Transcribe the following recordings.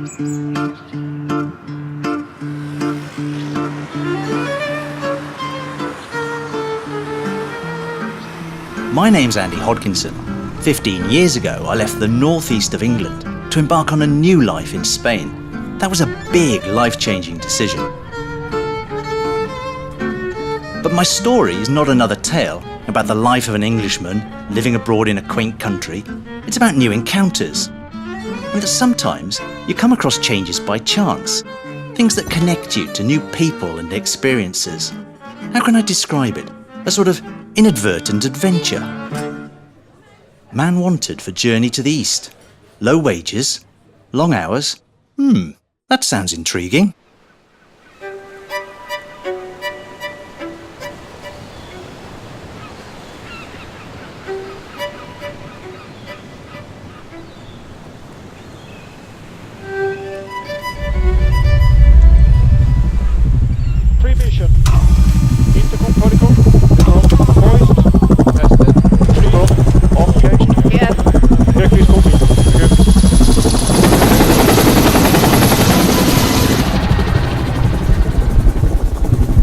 My name's Andy Hodkinson. 15 years ago, I left the northeast of England to embark on a new life in Spain. That was a big, life-changing decision. But my story is not another tale about the life of an Englishman living abroad in a quaint country. It's about new encounters. And that sometimes you come across changes by chance, things that connect you to new people and experiences. How can I describe it? A sort of inadvertent adventure. Man wanted for journey to the east. Low wages, long hours. That sounds intriguing.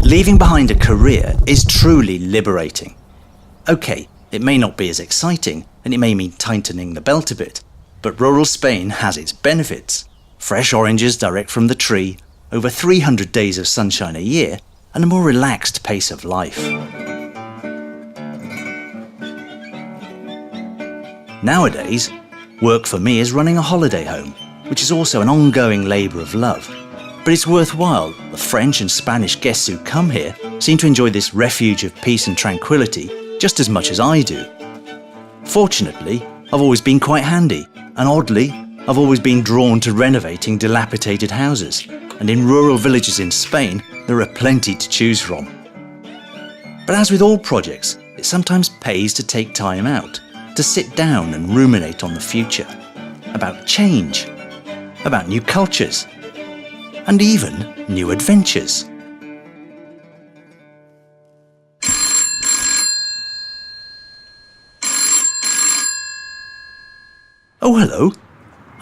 Leaving behind a career is truly liberating. Okay, it may not be as exciting, and it may mean tightening the belt a bit, but rural Spain has its benefits. Fresh oranges direct from the tree, over 300 days of sunshine a year, and a more relaxed pace of life. Nowadays, work for me is running a holiday home, which is also an ongoing labour of love. But it's worthwhile. The French and Spanish guests who come here seem to enjoy this refuge of peace and tranquility just as much as I do. Fortunately, I've always been quite handy, and oddly, I've always been drawn to renovating dilapidated houses, and in rural villages in Spain, there are plenty to choose from. But as with all projects, it sometimes pays to take time out, to sit down and ruminate on the future, about change, about new cultures, and even new adventures. Oh, hello.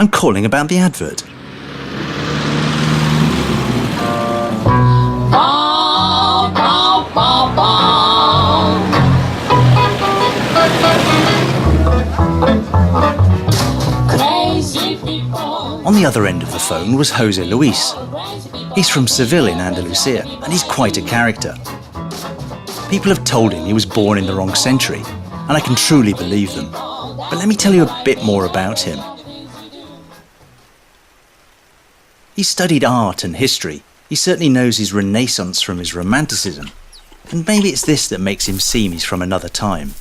I'm calling about the advert. On the other end of the phone was Jose Luis. He's from Seville in Andalusia, and he's quite a character. People have told him he was born in the wrong century, and I can truly believe them. But let me tell you a bit more about him. He studied art and history. He certainly knows his Renaissance from his Romanticism, and maybe it's this that makes him seem he's from another time.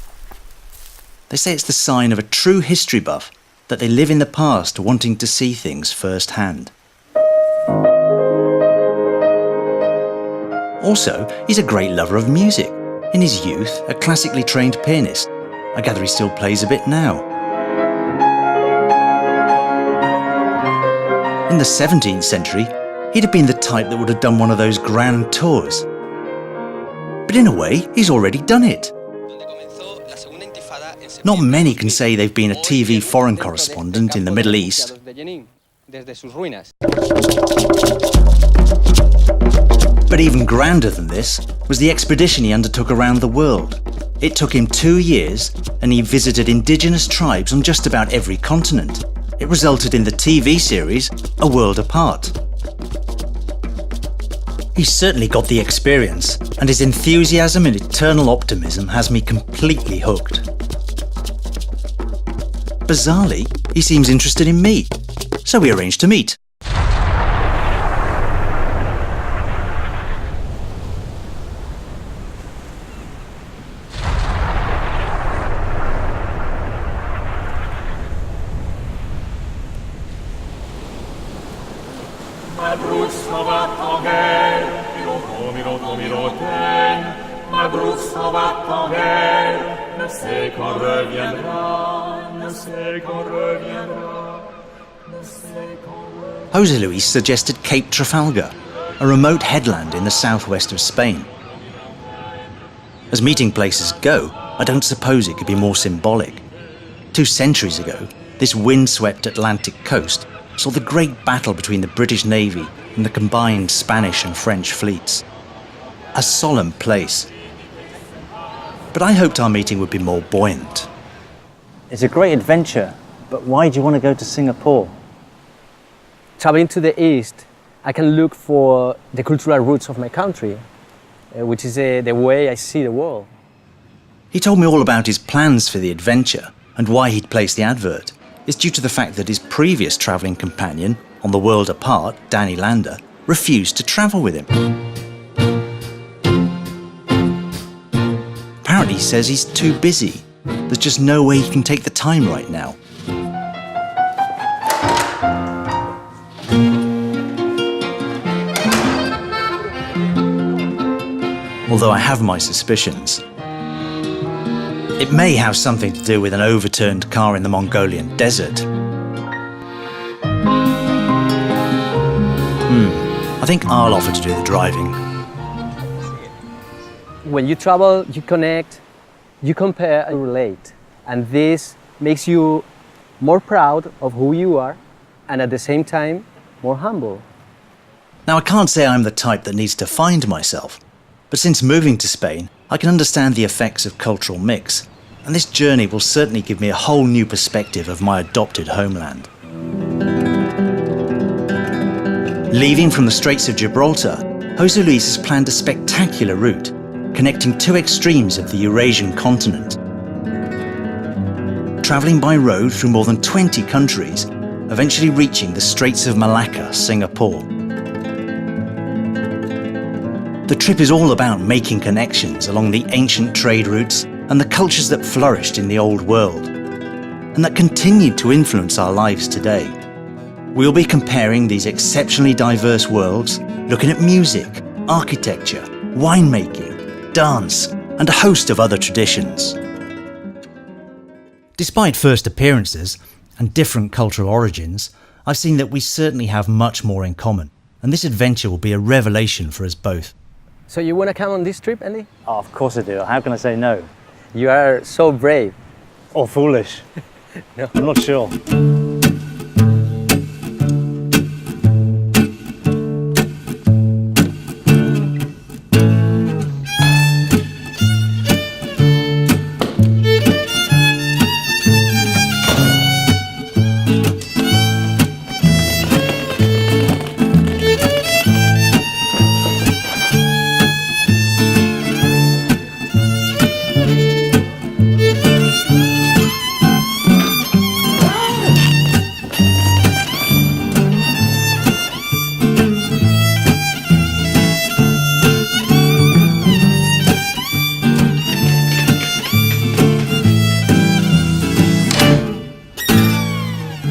They say it's the sign of a true history buff that they live in the past wanting to see things firsthand. Also, he's a great lover of music. In his youth, a classically trained pianist. I gather he still plays a bit now. In the 17th century, he'd have been the type that would have done one of those grand tours. But in a way, he's already done it. Not many can say they've been a TV foreign correspondent in the Middle East. But even grander than this was the expedition he undertook around the world. It took him 2 years, and he visited indigenous tribes on just about every continent. It resulted in the TV series A World Apart. He's certainly got the experience, and his enthusiasm and eternal optimism has me completely hooked. Bizarrely, he seems interested in me, so we arranged to meet. Jose Luis suggested Cape Trafalgar, a remote headland in the southwest of Spain. As meeting places go, I don't suppose it could be more symbolic. 2 centuries ago, this windswept Atlantic coast saw the great battle between the British Navy and the combined Spanish and French fleets. A solemn place. But I hoped our meeting would be more buoyant. It's a great adventure, but why do you want to go to Singapore? Traveling to the east, I can look for the cultural roots of my country, which is the way I see the world. He told me all about his plans for the adventure and why he'd placed the advert. It's due to the fact that his previous travelling companion, on the world apart, Danny Lander, refused to travel with him. Apparently he says he's too busy. There's just no way he can take the time right now. Although I have my suspicions. It may have something to do with an overturned car in the Mongolian desert. I think I'll offer to do the driving. When you travel, you connect, you compare and relate. And this makes you more proud of who you are and at the same time, more humble. Now, I can't say I'm the type that needs to find myself, but since moving to Spain, I can understand the effects of cultural mix, and this journey will certainly give me a whole new perspective of my adopted homeland. Leaving from the Straits of Gibraltar, Jose Luis has planned a spectacular route, connecting two extremes of the Eurasian continent. Travelling by road through more than 20 countries, eventually reaching the Straits of Malacca, Singapore. The trip is all about making connections along the ancient trade routes and the cultures that flourished in the old world, and that continued to influence our lives today. We'll be comparing these exceptionally diverse worlds, looking at music, architecture, winemaking, dance, and a host of other traditions. Despite first appearances and different cultural origins, I've seen that we certainly have much more in common, and this adventure will be a revelation for us both. So you want to come on this trip, Andy? Oh, of course I do. How can I say no? You are so brave. Or foolish? No. I'm not sure.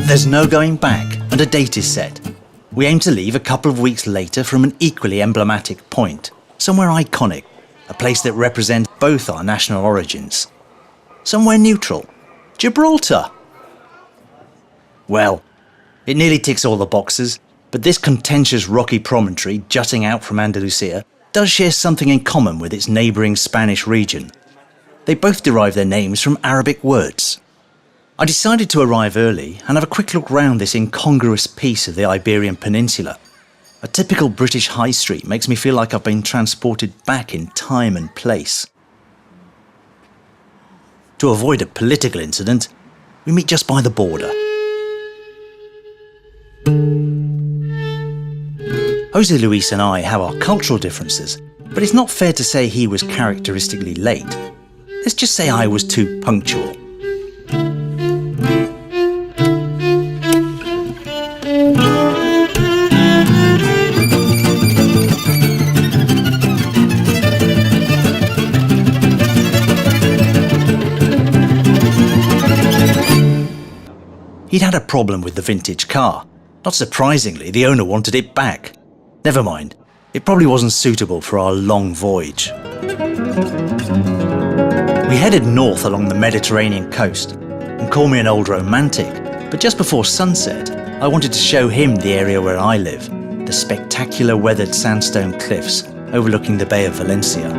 There's no going back, and a date is set. We aim to leave a couple of weeks later from an equally emblematic point, somewhere iconic, a place that represents both our national origins. Somewhere neutral. Gibraltar! Well, it nearly ticks all the boxes, but this contentious rocky promontory jutting out from Andalusia does share something in common with its neighbouring Spanish region. They both derive their names from Arabic words. I decided to arrive early and have a quick look round this incongruous piece of the Iberian Peninsula. A typical British high street makes me feel like I've been transported back in time and place. To avoid a political incident, we meet just by the border. Jose Luis and I have our cultural differences, but it's not fair to say he was characteristically late. Let's just say I was too punctual. He'd had a problem with the vintage car. Not surprisingly, the owner wanted it back. Never mind, it probably wasn't suitable for our long voyage. We headed north along the Mediterranean coast, and call me an old romantic, but just before sunset, I wanted to show him the area where I live, the spectacular weathered sandstone cliffs overlooking the Bay of Valencia.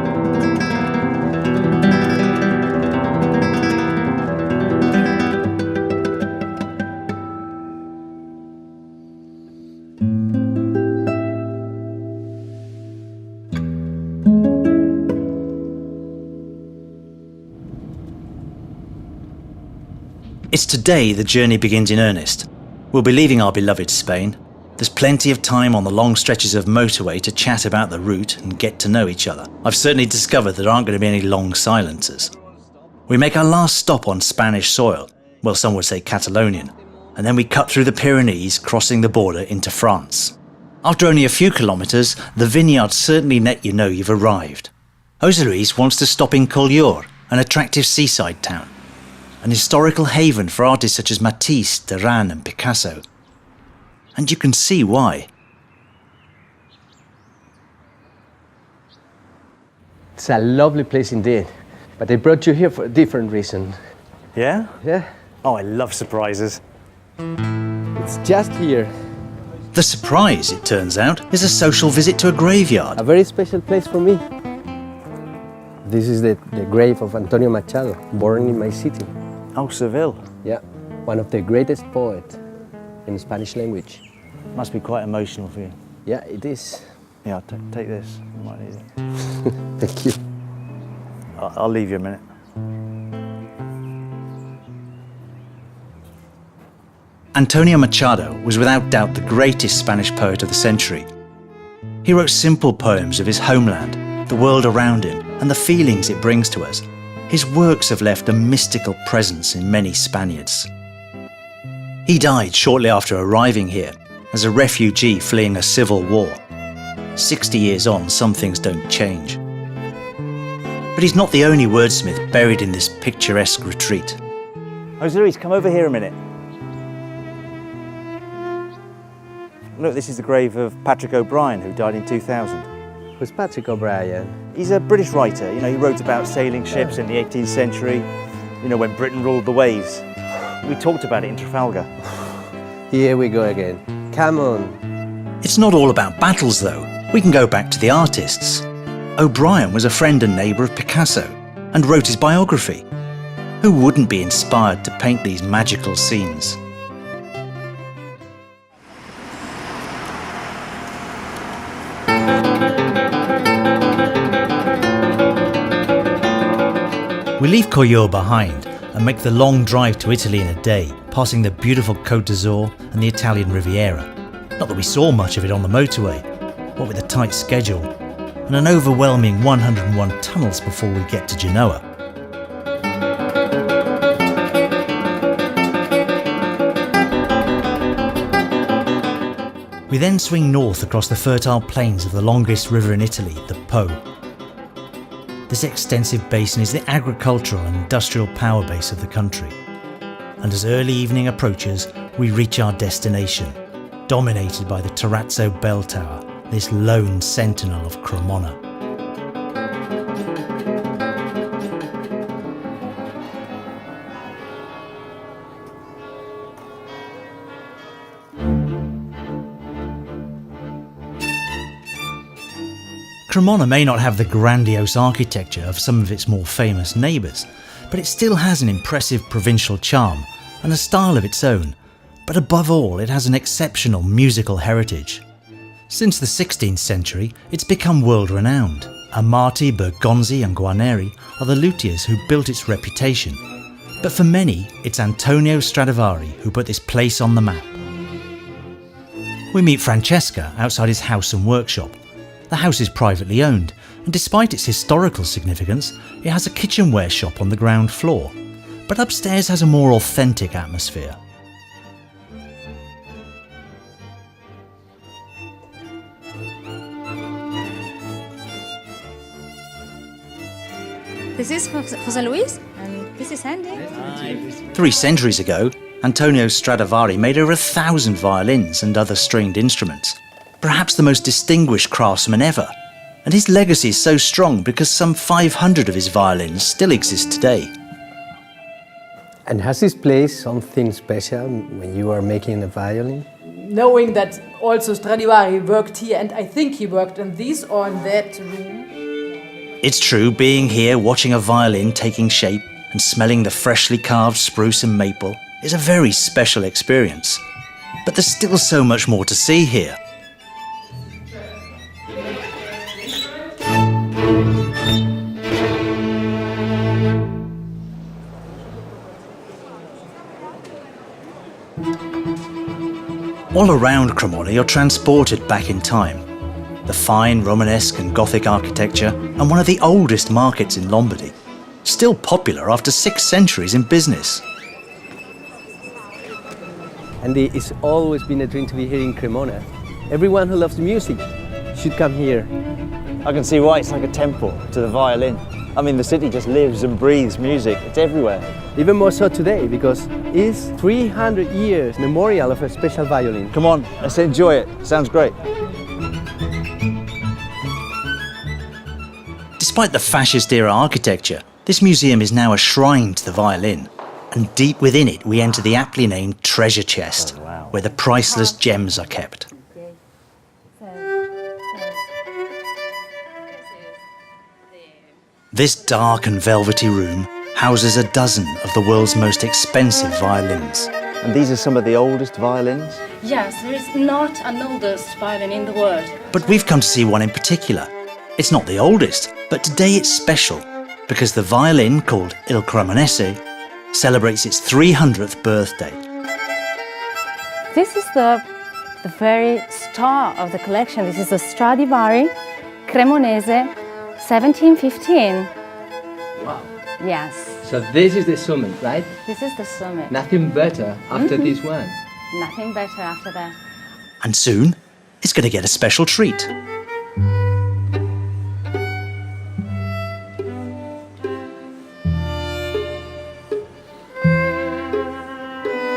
It's today the journey begins in earnest. We'll be leaving our beloved Spain. There's plenty of time on the long stretches of motorway to chat about the route and get to know each other. I've certainly discovered there aren't going to be any long silences. We make our last stop on Spanish soil, well, some would say Catalonian, and then we cut through the Pyrenees, crossing the border into France. After only a few kilometres, the vineyards certainly let you know you've arrived. Osiris wants to stop in Collioure, an attractive seaside town, an historical haven for artists such as Matisse, Derain and Picasso. And you can see why. It's a lovely place indeed, but I brought you here for a different reason. Yeah? Yeah, Oh, I love surprises. it's just here. The surprise, it turns out, is a social visit to a graveyard. A very special place for me. This is the grave of Antonio Machado, born in my city. Oh, Seville. Yeah, one of the greatest poets in Spanish language. Must be quite emotional for you. Yeah, it is. Yeah, take this. You might need it. Thank you. I'll leave you a minute. Antonio Machado was without doubt the greatest Spanish poet of the century. He wrote simple poems of his homeland, the world around him, and the feelings it brings to us. His works have left a mystical presence in many Spaniards. He died shortly after arriving here, as a refugee fleeing a civil war. 60 years on, some things don't change. But he's not the only wordsmith buried in this picturesque retreat. Osiris, come over here a minute. Look, this is the grave of Patrick O'Brien, who died in 2000. Who's Patrick O'Brien? He's a British writer. You know, he wrote about sailing ships in the 18th century, you know, when Britain ruled the waves. We talked about it in Trafalgar. Here we go again. Come on. It's not all about battles, though. We can go back to the artists. O'Brien was a friend and neighbour of Picasso and wrote his biography. Who wouldn't be inspired to paint these magical scenes? We leave Collioure behind and make the long drive to Italy in a day, passing the beautiful Côte d'Azur and the Italian Riviera. Not that we saw much of it on the motorway, what with a tight schedule and an overwhelming 101 tunnels before we get to Genoa. We then swing north across the fertile plains of the longest river in Italy, the Po. This extensive basin is the agricultural and industrial power base of the country. And as early evening approaches, we reach our destination, dominated by the Terrazzo Bell Tower, this lone sentinel of Cremona. Cremona may not have the grandiose architecture of some of its more famous neighbours, but it still has an impressive provincial charm and a style of its own. But above all, it has an exceptional musical heritage. Since the 16th century, it's become world-renowned. Amati, Bergonzi and Guarneri are the luthiers who built its reputation. But for many, it's Antonio Stradivari who put this place on the map. We meet Francesca outside his house and workshop. The house is privately owned, and despite its historical significance, it has a kitchenware shop on the ground floor. But upstairs has a more authentic atmosphere. This is Jose Luis, and this is Andy. 3 centuries ago, Antonio Stradivari made over 1,000 violins and other stringed instruments. Perhaps the most distinguished craftsman ever. And his legacy is so strong because some 500 of his violins still exist today. And has this place something special when you are making a violin? Knowing that also Stradivari worked here, and I think he worked in this or in that room. It's true, being here, watching a violin taking shape and smelling the freshly carved spruce and maple is a very special experience. But there's still so much more to see here. All around Cremona you're transported back in time. The fine Romanesque and Gothic architecture and one of the oldest markets in Lombardy, still popular after 6 centuries in business. And it's always been a dream to be here in Cremona. Everyone who loves music should come here. I can see why it's like a temple to the violin. I mean, the city just lives and breathes music. It's everywhere. Even more so today, because it's 300 years memorial of a special violin. Come on, let's enjoy it. Sounds great. Despite the fascist-era architecture, this museum is now a shrine to the violin. And deep within it, we enter the aptly named treasure chest, where the priceless gems are kept. This dark and velvety room houses a dozen of the world's most expensive violins. And these are some of the oldest violins? Yes, there is not an oldest violin in the world. But we've come to see one in particular. It's not the oldest, but today it's special, because the violin, called Il Cremonese, celebrates its 300th birthday. This is the very star of the collection. This is the Stradivari Cremonese 1715. Wow. Yes, So this is the summit, right? this is the summit. Nothing better after this one. Nothing better after that. And soon, it's going to get a special treat.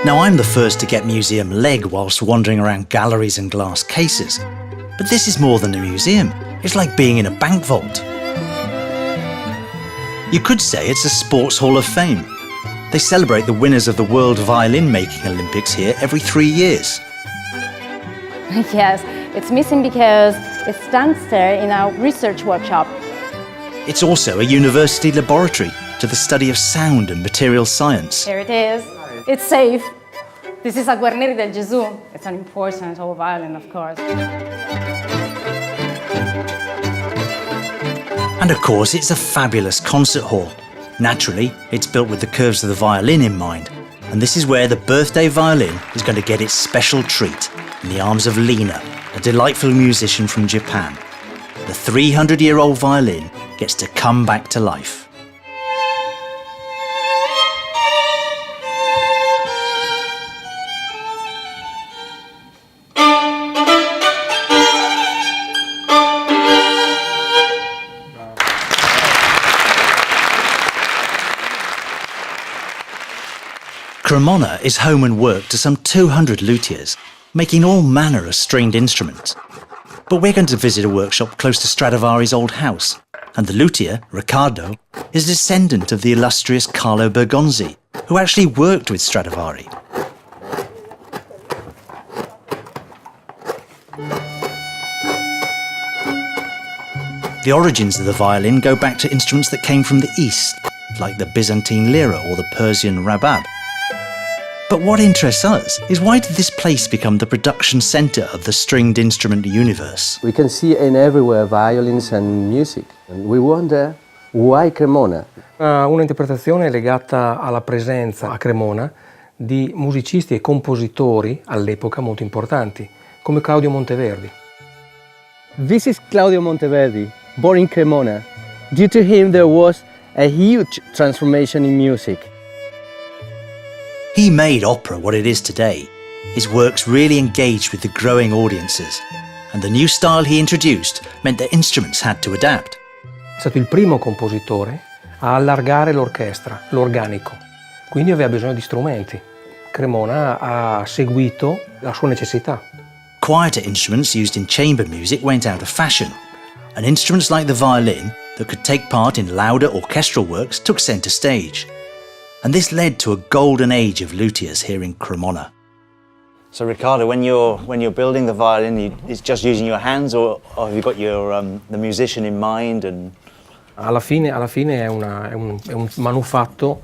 Now, I'm the first to get museum leg whilst wandering around galleries and glass cases. But this is more than a museum. It's like being in a bank vault. You could say it's a sports hall of fame. They celebrate the winners of the World Violin Making Olympics here every 3 years. Yes, it's missing because it's downstairs in our research workshop. It's also a university laboratory to the study of sound and material science. Here it is. It's safe. This is a Guarneri del Gesù. It's an important old violin, of course. And of course, it's a fabulous concert hall. Naturally, it's built with the curves of the violin in mind. And this is where the birthday violin is going to get its special treat in the arms of Lina, a delightful musician from Japan. The 300-year-old violin gets to come back to life. Cremona is home and work to some 200 luthiers, making all manner of stringed instruments. But we're going to visit a workshop close to Stradivari's old house, and the luthier, Riccardo, is a descendant of the illustrious Carlo Bergonzi, who actually worked with Stradivari. The origins of the violin go back to instruments that came from the East, like the Byzantine lira or the Persian rabab. But what interests us is, why did this place become the production centre of the stringed instrument universe? We can see in everywhere violins and music. And we wonder, why Cremona? Un'interpretazione legata alla presenza a Cremona di musicisti e compositori all'epoca molto importanti, come Claudio Monteverdi. This is Claudio Monteverdi, born in Cremona. Due to him, there was a huge transformation in music. He made opera what it is today. His works really engaged with the growing audiences, and the new style he introduced meant that instruments had to adapt. È stato il primo compositore a allargare l'orchestra, l'organico, quindi aveva bisogno di strumenti. Cremona ha seguito la sua necessità. Quieter instruments used in chamber music went out of fashion, and instruments like the violin that could take part in louder orchestral works took centre stage. And this led to a golden age of luthiers here in Cremona. So Riccardo, when you're building the violin, it's just using your hands, or have you got the musician in mind? And Alla fine è un manufatto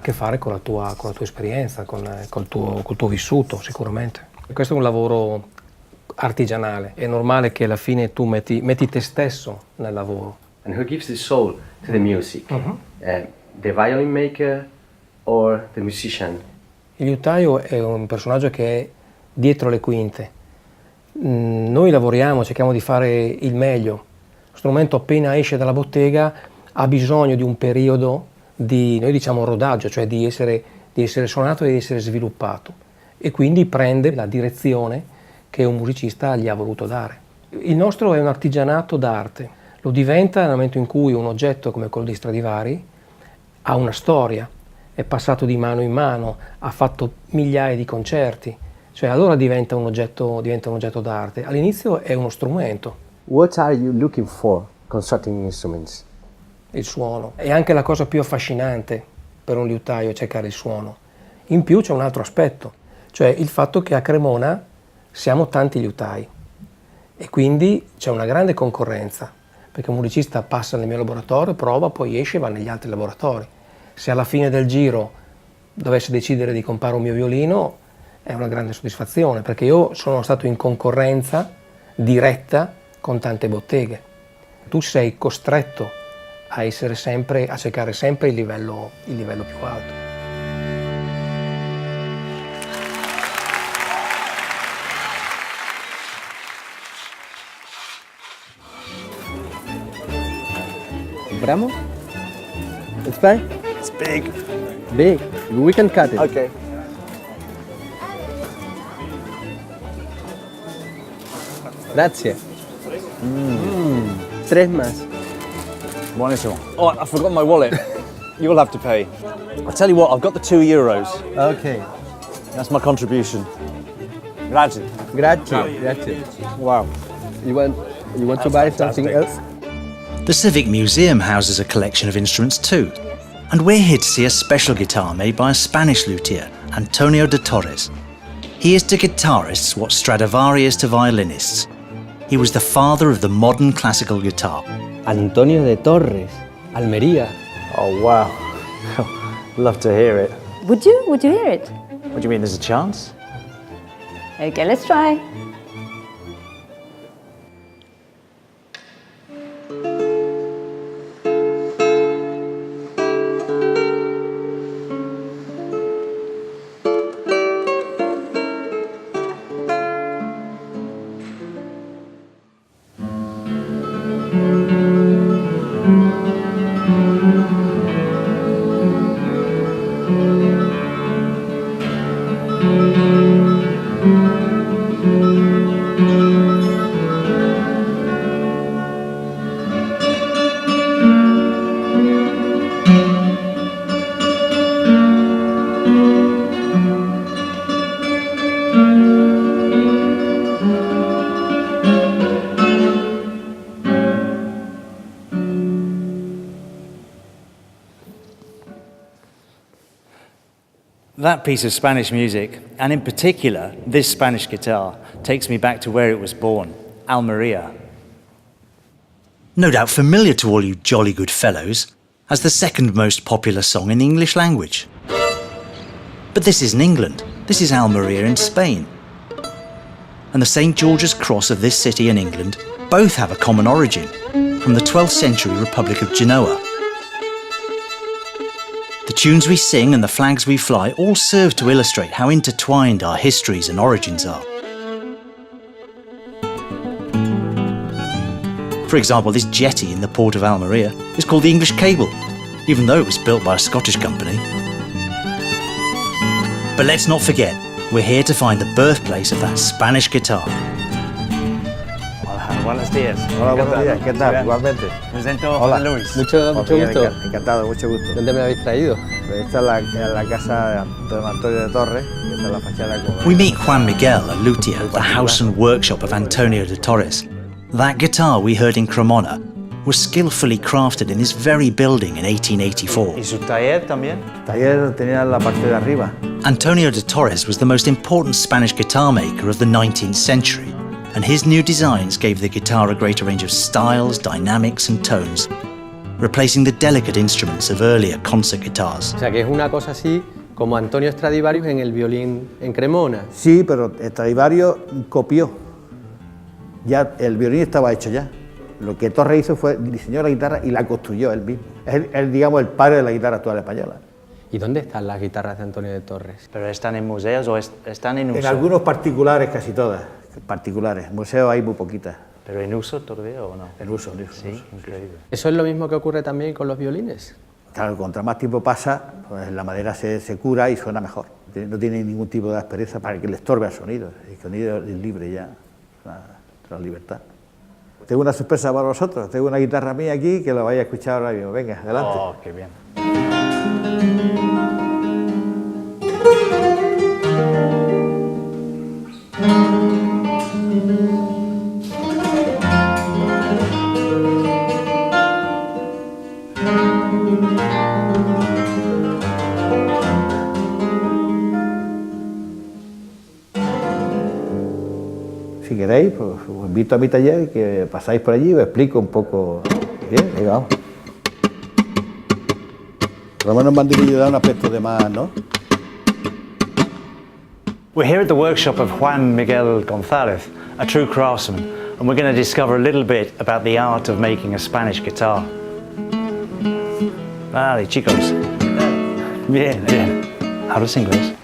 che fare con la tua esperienza, col tuo vissuto sicuramente. Questo è un lavoro artigianale, è normale che alla fine tu metti te stesso nel lavoro. And who gives the soul to the music? The violin maker or the musician? Il liutaio è un personaggio che dietro le quinte. Noi lavoriamo, cerchiamo di fare il meglio. Lo strumento appena esce dalla bottega ha bisogno di un periodo di, noi diciamo, rodaggio, cioè di essere suonato e di essere sviluppato, e quindi prende la direzione che un musicista gli ha voluto dare. Il nostro è un artigianato d'arte, lo diventa nel momento in cui un oggetto come quello di Stradivari ha una storia, è passato di mano in mano, ha fatto migliaia di concerti, cioè allora diventa un oggetto d'arte. All'inizio è uno strumento. What are you looking for constructing instruments? Il suono è anche la cosa più affascinante per un liutaio, cercare il suono. In più c'è un altro aspetto, cioè il fatto che a Cremona siamo tanti liutai e quindi c'è una grande concorrenza, perché un musicista passa nel mio laboratorio, prova, poi esce e va negli altri laboratori. Se alla fine del giro dovesse decidere di comprare un mio violino è una grande soddisfazione, perché io sono stato in concorrenza diretta con tante botteghe. Tu sei costretto a cercare sempre il livello più alto. Compramos? It's big? It's big. Big. We can cut it. Okay. Grazie. Tres más. Buonissimo. Oh, I forgot my wallet. You'll have to pay. I'll tell you what, I've got the €2. Okay. That's my contribution. Grazie. Grazie. Grazie. Wow. You want to buy something else? The Civic Museum houses a collection of instruments too. And we're here to see a special guitar made by a Spanish luthier, Antonio de Torres. He is to guitarists what Stradivari is to violinists. He was the father of the modern classical guitar. Antonio de Torres, Almería. Oh, wow. Love to hear it. Would you hear it? What do you mean, there's a chance? Okay, let's try. That piece of Spanish music, and in particular this Spanish guitar, takes me back to where it was born, Almería. No doubt familiar to all you jolly good fellows as the second most popular song in the English language. But this isn't England, this is Almería in Spain. And the St. George's Cross of this city and England both have a common origin, from the 12th century Republic of Genoa. The tunes we sing and the flags we fly all serve to illustrate how intertwined our histories and origins are. For example, this jetty in the port of Almería is called the English Cable, even though it was built by a Scottish company. But let's not forget, we're here to find the birthplace of that Spanish guitar. Hola, buenos días. Hola, buenos días. ¿Qué tal? Igualmente. Me presento Hola. José Luis. Mucho gusto. Encantado, mucho gusto. ¿Dónde me habéis traído? Esta es la casa de don Antonio de Torres, y esta es la fachada con... We meet Juan Miguel, a luthier at the house and workshop of Antonio de Torres. That guitar we heard in Cremona was skillfully crafted in this very building in 1884. ¿Y su taller también? El taller tenía la parte de arriba. Antonio de Torres was the most important Spanish guitar maker of the 19th century, and his new designs gave the guitar a greater range of styles, dynamics and tones, replacing the delicate instruments of earlier concert guitars. O sea, que es una cosa así como Antonio Stradivarius en el violín en Cremona. Sí, pero Stradivarius copió. Ya el violín estaba hecho ya. Lo que Torres hizo fue diseñó la guitarra y la construyó él mismo. Es digamos, el padre de la guitarra actual española. ¿Y dónde están las guitarras de Antonio de Torres? ¿Pero están en museos o están en uso? En algunos particulares, casi todas, particulares. Museos hay muy poquitas. ¿Pero en uso todavía o no? En uso, Sí, increíble. ¿Eso es lo mismo que ocurre también con los violines? Claro, contra más tiempo pasa, pues la madera se cura y suena mejor. No tiene ningún tipo de aspereza para que le estorbe al sonido. El sonido es libre ya, la libertad. Tengo una sorpresa para vosotros. Tengo una guitarra mía aquí que la vais a escuchar ahora mismo. Venga, adelante. Oh, qué bien. Si queréis, pues os invito a mi taller y que pasáis por allí y os explico un poco. Bien, venga, vamos. Por lo menos me han querido dar un aspecto de más, ¿no? We're here at the workshop of Juan Miguel González, a true craftsman, and we're going to discover a little bit about the art of making a Spanish guitar. Vale, chicos. Bien, bien. ¿Hablas inglés?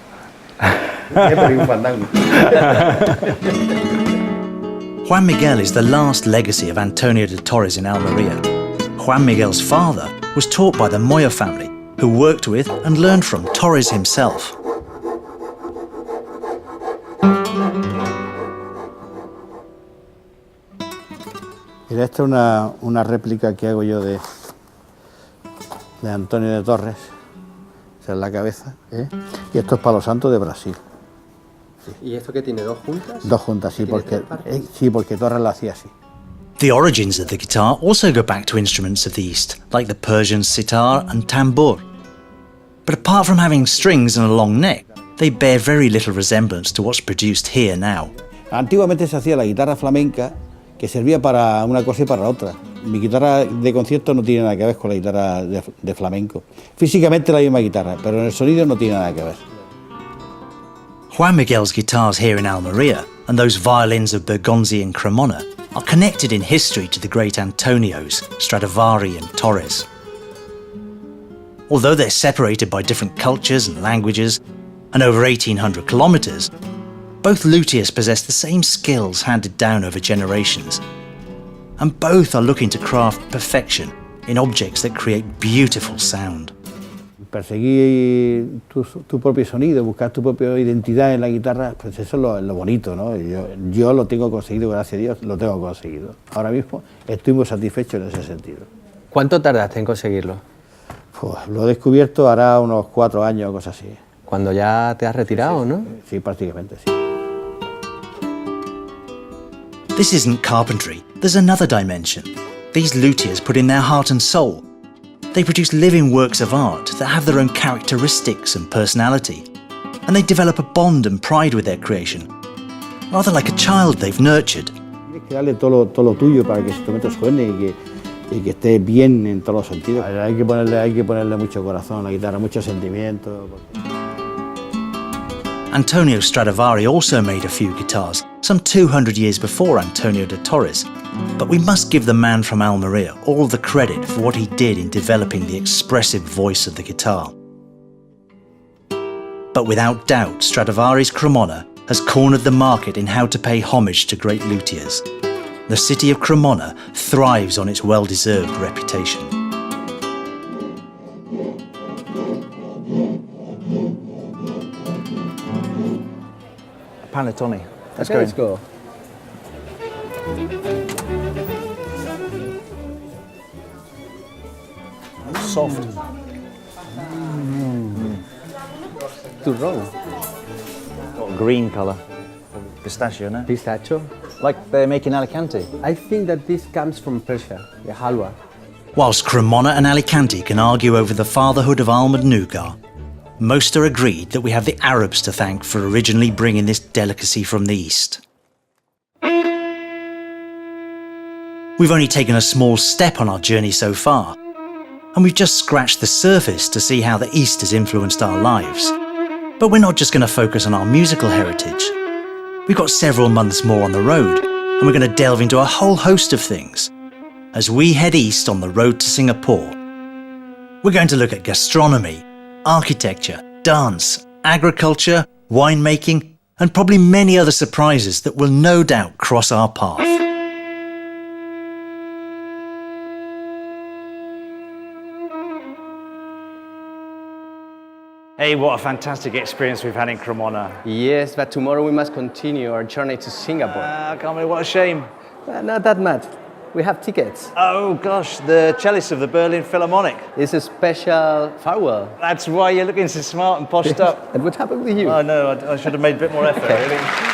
Juan Miguel is the last legacy of Antonio de Torres in Almería. Juan Miguel's father was taught by the Moya family, who worked with and learned from Torres himself. Mira, esta es una réplica que hago yo de Antonio de Torres. Esa es la cabeza, ¿eh? Y esto es Palo Santo de Brasil. ¿Y esto qué tiene, dos juntas? Dos juntas, sí, porque Torres la hacía así. The origins of the guitar also go back to instruments of the East, like the Persian sitar and tambur. But apart from having strings and a long neck, they bear very little resemblance to what's produced here now. Antiguamente se hacía la guitarra flamenca, que servía para una cosa y para otra. Mi guitarra de concierto no tiene nada que ver con la guitarra de flamenco. Físicamente la misma guitarra, pero en el sonido no tiene nada que ver. Juan Miguel's guitars here in Almería and those violins of Bergonzi and Cremona are connected in history to the great Antonios, Stradivari and Torres. Although they're separated by different cultures and languages, and over 1,800 kilometres, both luthiers possess the same skills handed down over generations, and both are looking to craft perfection in objects that create beautiful sound. Perseguir tu propio sonido, buscar tu propia identidad en la guitarra, pues eso es lo bonito, ¿no? Yo lo tengo conseguido, gracias a Dios, lo tengo conseguido. Ahora mismo estoy muy satisfecho en ese sentido. ¿Cuánto tardaste en conseguirlo? Pues lo he descubierto hará unos 4 años o cosas así. Cuando ya te has retirado, ¿no? Sí, prácticamente, sí. This isn't carpentry, there's another dimension. These luthiers put in their heart and soul. They produce living works of art that have their own characteristics and personality, and they develop a bond and pride with their creation, rather like a child they've nurtured. Tienes que darle todo lo tuyo para que el instrumento suene y que esté bien en todos los sentidos. Hay que ponerle mucho corazón a la guitarra, mucho sentimiento. Antonio Stradivari also made a few guitars, some 200 years before Antonio de Torres, but we must give the man from Almería all the credit for what he did in developing the expressive voice of the guitar. But without doubt, Stradivari's Cremona has cornered the market in how to pay homage to great luthiers. The city of Cremona thrives on its well-deserved reputation. Panettone. Let's go. Soft. Turrón. Got a green colour. Pistachio, no? Pistachio. Like they make in Alicante. I think that this comes from Persia, the halwa. Whilst Cremona and Alicante can argue over the fatherhood of almond nougat, most are agreed that we have the Arabs to thank for originally bringing this delicacy from the East. We've only taken a small step on our journey so far, and we've just scratched the surface to see how the East has influenced our lives. But we're not just going to focus on our musical heritage. We've got several months more on the road, and we're going to delve into a whole host of things. As we head east on the road to Singapore, we're going to look at gastronomy, architecture, dance, agriculture, winemaking, and probably many other surprises that will no doubt cross our path. Hey, what a fantastic experience we've had in Cremona. Yes, but tomorrow we must continue our journey to Singapore. I can't believe, what a shame. Not that much. We have tickets. Oh gosh, the cellist of the Berlin Philharmonic. It's a special farewell. That's why you're looking so smart and poshed up. And what happened with you? Oh no, I should have made a bit more effort. Okay. Really.